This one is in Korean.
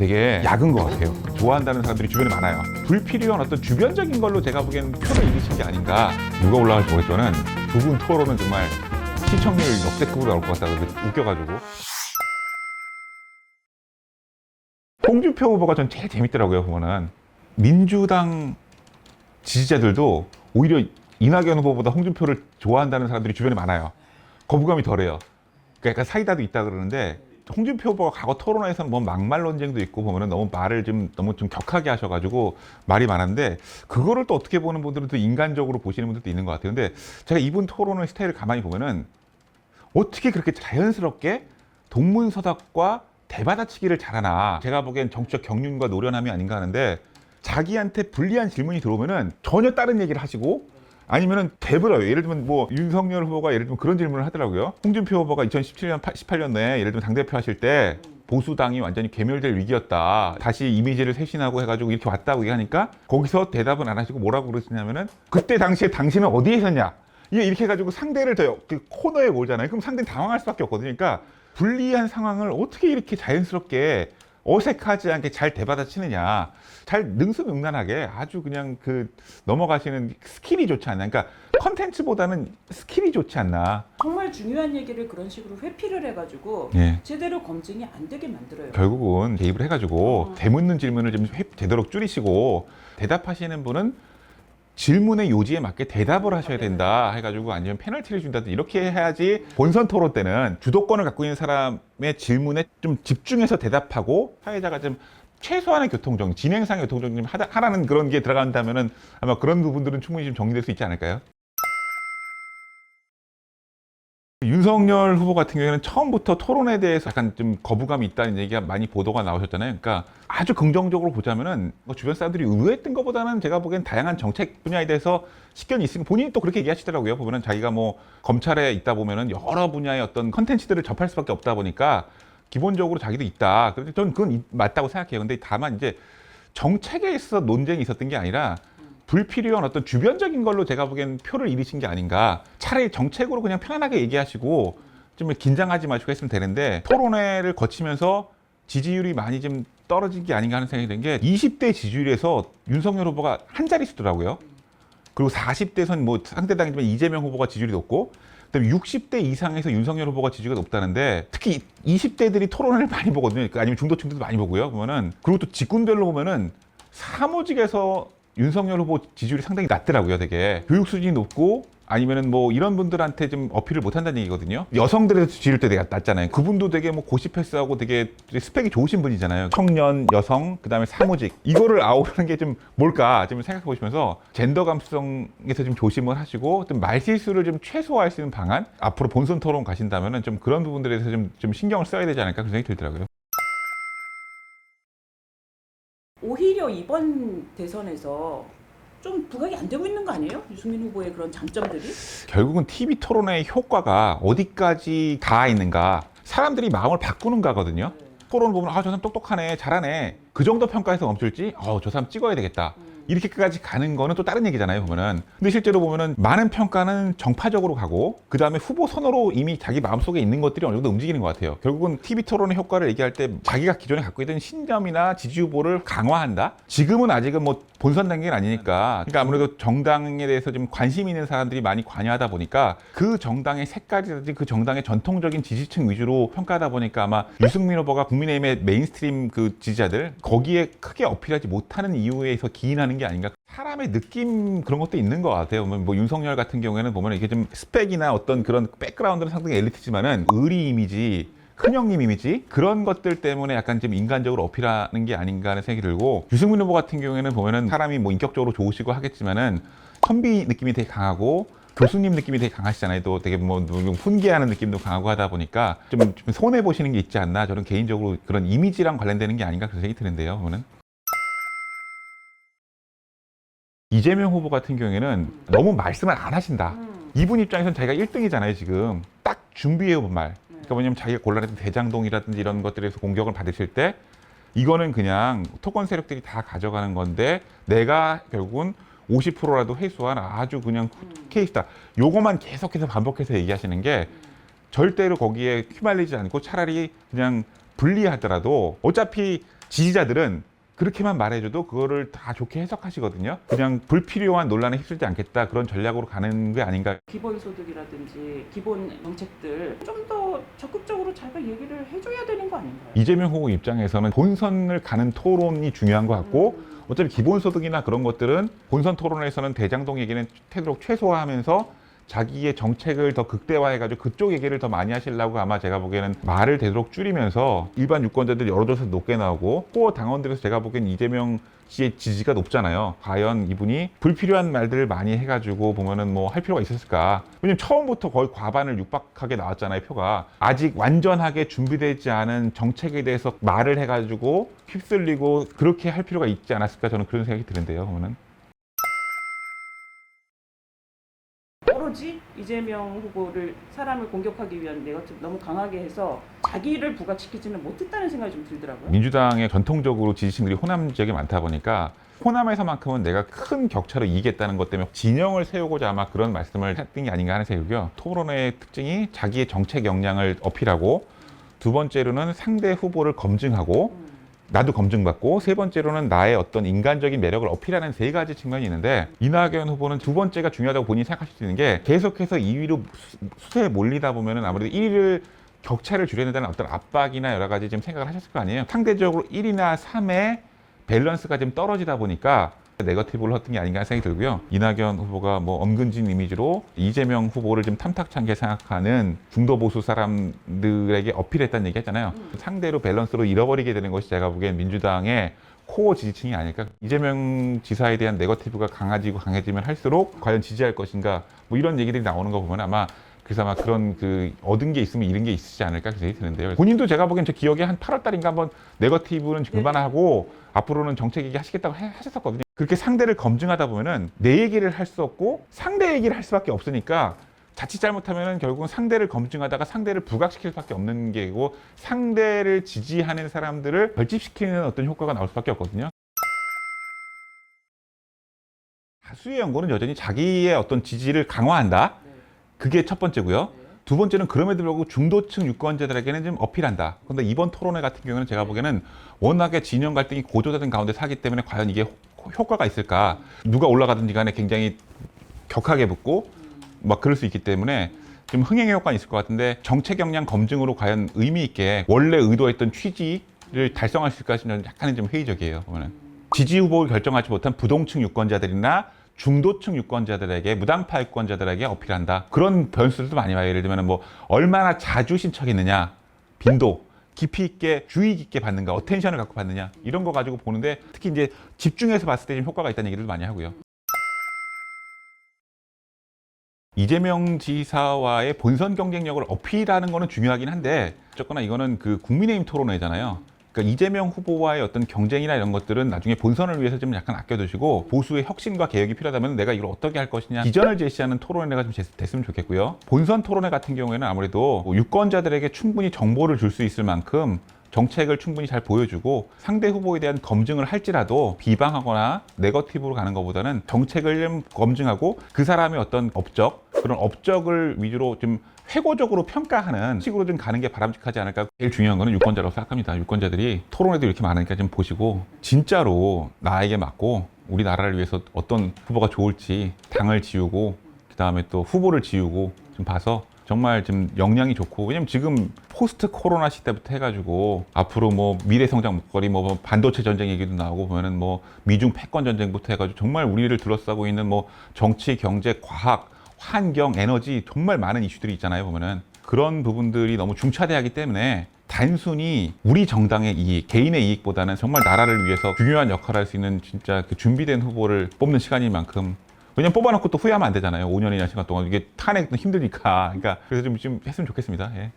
되게 약은 것 같아요. 좋아한다는 사람들이 주변에 많아요. 불필요한 어떤 주변적인 걸로 제가 보기엔 표를 잃으신 게 아닌가. 누가 올라갈지 모르겠지만 두 분 토론은 정말 시청률 역대급으로 나올 것 같다고 웃겨가지고. 홍준표 후보가 전 제일 재밌더라고요. 보면은 민주당 지지자들도 오히려 이낙연 후보보다 홍준표를 좋아한다는 사람들이 주변에 많아요. 거부감이 덜해요. 그러니까 약간 사이다도 있다 그러는데 홍준표 후보가 과거 토론회에서는 뭐 막말 논쟁도 있고 보면은 너무 말을 너무 좀 격하게 하셔가지고 말이 많았는데 그거를 또 어떻게 보는 분들은 또 인간적으로 보시는 분들도 있는 것 같아요. 근데 제가 이분 토론의 스타일을 가만히 보면은 어떻게 그렇게 자연스럽게 동문서답과 대받아치기를 잘하나. 제가 보기엔 정치적 경륜과 노련함이 아닌가 하는데 자기한테 불리한 질문이 들어오면은 전혀 다른 얘기를 하시고 아니면은 대버려요. 예를 들면 뭐 윤석열 후보가 예를 들면 그런 질문을 하더라고요. 홍준표 후보가 2017년, 18년에 예를 들면 당대표 하실 때 보수당이 완전히 괴멸될 위기였다. 다시 이미지를 쇄신하고 해가지고 이렇게 왔다고 얘기하니까 거기서 대답은 안 하시고 뭐라고 그러시냐면은 그때 당시에 당신은 어디에 있었냐. 이렇게 해가지고 상대를 더 그 코너에 몰잖아요. 그럼 상대는 당황할 수밖에 없거든요. 그러니까 불리한 상황을 어떻게 이렇게 자연스럽게 어색하지 않게 잘 대받아치느냐. 잘 능수능란하게 아주 그냥 넘어가시는 스킬이 좋지 않나. 그러니까 컨텐츠보다는 스킬이 좋지 않나. 정말 중요한 얘기를 그런 식으로 회피를 해가지고 예. 제대로 검증이 안 되게 만들어요. 결국은 개입을 해가지고 되묻는 질문을 좀 되도록 줄이시고 대답하시는 분은 질문의 요지에 맞게 대답을 하셔야 된다 해가지고 아니면 페널티를 준다든지 이렇게 해야지 본선 토론 때는 주도권을 갖고 있는 사람의 질문에 좀 집중해서 대답하고 사회자가 좀 최소한의 교통정리, 진행상의 교통정리 좀 하라는 그런 게 들어간다면은 아마 그런 부분들은 충분히 좀 정리될 수 있지 않을까요? 윤석열 후보 같은 경우에는 처음부터 토론에 대해서 약간 좀 거부감이 있다는 얘기가 많이 보도가 나오셨잖아요. 그러니까 아주 긍정적으로 보자면은 주변 사람들이 의외했던 것보다는 제가 보기엔 다양한 정책 분야에 대해서 식견이 있으니까 본인이 또 그렇게 얘기하시더라고요. 보면은 자기가 뭐 검찰에 있다 보면은 여러 분야의 어떤 컨텐츠들을 접할 수밖에 없다 보니까 기본적으로 자기도 있다. 그런데 저는 그건 맞다고 생각해요. 근데 다만 이제 정책에 있어서 논쟁이 있었던 게 아니라 불필요한 어떤 주변적인 걸로 제가 보기엔 표를 잃으신 게 아닌가. 차라리 정책으로 그냥 편안하게 얘기하시고 좀 긴장하지 마시고 했으면 되는데 토론회를 거치면서 지지율이 많이 좀 떨어진 게 아닌가 하는 생각이 든 게 20대 지지율에서 윤석열 후보가 한 자릿수더라고요. 그리고 40대선 뭐 상대당이지만 이재명 후보가 지지율이 높고 그다음에 60대 이상에서 윤석열 후보가 지지율이 높다는데 특히 20대들이 토론회를 많이 보거든요. 그러니까 아니면 중도층들도 많이 보고요. 보면은 그리고 또 직군별로 보면은 사무직에서 윤석열 후보 지지율이 상당히 낮더라고요. 되게 교육 수준이 높고 아니면은 뭐 이런 분들한테 좀 어필을 못 한다는 얘기거든요. 여성들에서 지지율 때 되게 낮잖아요. 그분도 되게 뭐 고시 패스하고 되게 스펙이 좋으신 분이잖아요. 청년, 여성, 그다음에 사무직 이거를 아우르는 게 좀 뭘까 좀 생각해 보시면서 젠더 감수성에서 좀 조심을 하시고 좀 말실수를 좀 최소화할 수 있는 방안 앞으로 본선 토론 가신다면은 좀 그런 부분들에 대해서 좀 신경을 써야 되지 않을까 그런 생각이 들더라고요. 오히려 이번 대선에서 좀 부각이 안 되고 있는 거 아니에요? 유승민 후보의 그런 장점들이? 결국은 TV 토론의 효과가 어디까지 닿아 있는가. 사람들이 마음을 바꾸는 거거든요. 토론을 보면 저 사람 똑똑하네, 잘하네. 그 정도 평가에서 멈출지 저 사람 찍어야 되겠다. 이렇게까지 가는 거는 또 다른 얘기잖아요, 보면은. 근데 실제로 보면은 많은 평가는 정파적으로 가고 그 다음에 후보 선호로 이미 자기 마음속에 있는 것들이 어느 정도 움직이는 것 같아요. 결국은 TV 토론의 효과를 얘기할 때 자기가 기존에 갖고 있던 신념이나 지지 후보를 강화한다? 지금은 아직은 뭐 본선 단계는 아니니까. 그러니까 아무래도 정당에 대해서 좀 관심 있는 사람들이 많이 관여하다 보니까 그 정당의 색깔이라든지 그 정당의 전통적인 지지층 위주로 평가하다 보니까 아마 유승민 후보가 국민의힘의 메인스트림 그 지지자들 거기에 크게 어필하지 못하는 이유에서 기인하는 게 아닌가. 사람의 느낌 그런 것도 있는 것 같아요. 뭐 윤석열 같은 경우에는 보면 이게 좀 스펙이나 어떤 그런 백그라운드는 상당히 엘리트지만은 의리 이미지, 큰형님 이미지 그런 것들 때문에 약간 좀 인간적으로 어필하는 게 아닌가 하는 생각이 들고 유승민 후보 같은 경우에는 보면은 사람이 뭐 인격적으로 좋으시고 하겠지만은 선비 느낌이 되게 강하고 교수님 느낌이 되게 강하시잖아요. 또 되게 뭐 훈계하는 느낌도 강하고 하다 보니까 좀 손해 보시는 게 있지 않나. 저는 개인적으로 그런 이미지랑 관련되는 게 아닌가 그런 생각이 드는데요. 보면은 이재명 후보 같은 경우에는 너무 말씀을 안 하신다. 이분 입장에서는 자기가 1등이잖아요. 지금 딱 준비해온 말. 그러니까 뭐냐면 자기가 곤란했던 대장동이라든지 이런 것들에서 공격을 받으실 때 이거는 그냥 토건 세력들이 다 가져가는 건데 내가 결국은 50%라도 회수한 아주 그냥 케이스다. 요거만 계속해서 반복해서 얘기하시는 게 절대로 거기에 휘말리지 않고 차라리 그냥 분리하더라도 어차피 지지자들은 그렇게만 말해줘도 그거를 다 좋게 해석하시거든요. 그냥 불필요한 논란에 휩쓸지 않겠다 그런 전략으로 가는 게 아닌가. 기본소득이라든지 기본 정책들 좀 더 적극적으로 자기가 얘기를 해줘야 되는 거 아닌가요? 이재명 후보 입장에서는 본선을 가는 토론이 중요한 것 같고 어차피 기본소득이나 그런 것들은 본선 토론에서는 대장동 얘기는 되도록 최소화하면서 자기의 정책을 더 극대화해가지고 그쪽 얘기를 더 많이 하시려고 아마 제가 보기에는 말을 되도록 줄이면서 일반 유권자들 여러 조사에서 높게 나오고 코어 당원들에서 제가 보기엔 이재명 씨의 지지가 높잖아요. 과연 이분이 불필요한 말들을 많이 해가지고 보면은 뭐 할 필요가 있었을까? 왜냐면 처음부터 거의 과반을 육박하게 나왔잖아요, 표가. 아직 완전하게 준비되지 않은 정책에 대해서 말을 해가지고 휩쓸리고 그렇게 할 필요가 있지 않았을까? 저는 그런 생각이 드는데요, 보면은. 오로지 이재명 후보를 사람을 공격하기 위한 내거티브 너무 강하게 해서 자기를 부각시키지는 못했다는 생각이 좀 들더라고요. 민주당의 전통적으로 지지층들이 호남 지역에 많다 보니까 호남에서만큼은 내가 큰 격차로 이기겠다는 것 때문에 진영을 세우고자 아마 그런 말씀을 했던 게 아닌가 하는 생각이고요. 토론의 특징이 자기의 정책 역량을 어필하고 두 번째로는 상대 후보를 검증하고 나도 검증받고 세 번째로는 나의 어떤 인간적인 매력을 어필하는 세 가지 측면이 있는데 이낙연 후보는 두 번째가 중요하다고 본인이 생각하실 수 있는 게 계속해서 2위로 수세에 몰리다 보면은 아무래도 1위를 격차를 줄여야 된다는 어떤 압박이나 여러 가지 지금 생각을 하셨을 거 아니에요. 상대적으로 1위나 3의 밸런스가 좀 떨어지다 보니까 네거티브를 헛던 게 아닌가 생각이 들고요. 이낙연 후보가 뭐 엄근진 이미지로 이재명 후보를 좀 탐탁찮게 생각하는 중도 보수 사람들에게 어필했다는 얘기 했잖아요. 상대로 밸런스로 잃어버리게 되는 것이 제가 보기엔 민주당의 코어 지지층이 아닐까. 이재명 지사에 대한 네거티브가 강해지면 할수록 과연 지지할 것인가 뭐 이런 얘기들이 나오는 거 보면 아마 그래서 아마 그런 그 얻은 게 있으면 잃은 게 있지 않을까 그런 생각이 드는데요. 본인도 제가 보기엔 제 기억에 한 8월 달인가 한번 네거티브는 그만하고 앞으로는 정책 얘기 하시겠다고 하셨었거든요. 그렇게 상대를 검증하다 보면은 내 얘기를 할 수 없고 상대 얘기를 할 수밖에 없으니까 자칫 잘못하면은 결국은 상대를 검증하다가 상대를 부각시킬 수밖에 없는 게고 상대를 지지하는 사람들을 결집시키는 어떤 효과가 나올 수밖에 없거든요. 다수의 연구는 여전히 자기의 어떤 지지를 강화한다. 그게 첫 번째고요. 두 번째는 그럼에도 불구하고 중도층 유권자들에게는 좀 어필한다. 그런데 이번 토론회 같은 경우는 제가 보기에는 워낙에 진영 갈등이 고조되는 가운데 사기 때문에 과연 이게 효과가 있을까? 누가 올라가든지 간에 굉장히 격하게 붙고 막 그럴 수 있기 때문에 좀 흥행의 효과가 있을 것 같은데 정책 역량 검증으로 과연 의미 있게 원래 의도했던 취지를 달성할 수 있을까 싶으면 약간은 좀 회의적이에요. 보면은 지지 후보를 결정하지 못한 부동층 유권자들이나 중도층 유권자들에게 무당파 유권자들에게 어필한다. 그런 변수들도 많이 와요. 예를 들면 뭐 얼마나 자주 신청했느냐, 빈도, 깊이 있게 주의 깊게 받는가, 어텐션을 갖고 받느냐 이런 거 가지고 보는데 특히 이제 집중해서 봤을 때 좀 효과가 있다는 얘기를 많이 하고요. 이재명 지사와의 본선 경쟁력을 어필하는 거는 중요하긴 한데 어쨌거나 이거는 그 국민의힘 토론회잖아요. 그러니까 이재명 후보와의 어떤 경쟁이나 이런 것들은 나중에 본선을 위해서 좀 약간 아껴두시고 보수의 혁신과 개혁이 필요하다면 내가 이걸 어떻게 할 것이냐 비전을 제시하는 토론회가 좀 됐으면 좋겠고요. 본선 토론회 같은 경우에는 아무래도 유권자들에게 충분히 정보를 줄 수 있을 만큼 정책을 충분히 잘 보여주고 상대 후보에 대한 검증을 할지라도 비방하거나 네거티브로 가는 것보다는 정책을 좀 검증하고 그 사람의 어떤 업적, 그런 업적을 위주로 좀 회고적으로 평가하는 식으로 좀 가는 게 바람직하지 않을까. 제일 중요한 거는 유권자라고 생각합니다. 유권자들이 토론에도 이렇게 많으니까 좀 보시고 진짜로 나에게 맞고 우리나라를 위해서 어떤 후보가 좋을지 당을 지우고 그다음에 또 후보를 지우고 좀 봐서 정말 좀 역량이 좋고 왜냐면 지금 포스트 코로나 시대부터 해가지고 앞으로 뭐 미래 성장 목걸이 뭐 반도체 전쟁 얘기도 나오고 보면은 뭐 미중 패권 전쟁부터 해가지고 정말 우리를 둘러싸고 있는 뭐 정치, 경제, 과학, 환경, 에너지 정말 많은 이슈들이 있잖아요. 보면은 그런 부분들이 너무 중차대하기 때문에 단순히 우리 정당의 이익, 개인의 이익보다는 정말 나라를 위해서 중요한 역할을 할 수 있는 진짜 그 준비된 후보를 뽑는 시간인 만큼 왜냐면 뽑아놓고 또 후회하면 안 되잖아요. 5년이나 시간 동안 이게 탄핵도 힘드니까. 그러니까 그래서 좀 했으면 좋겠습니다. 예.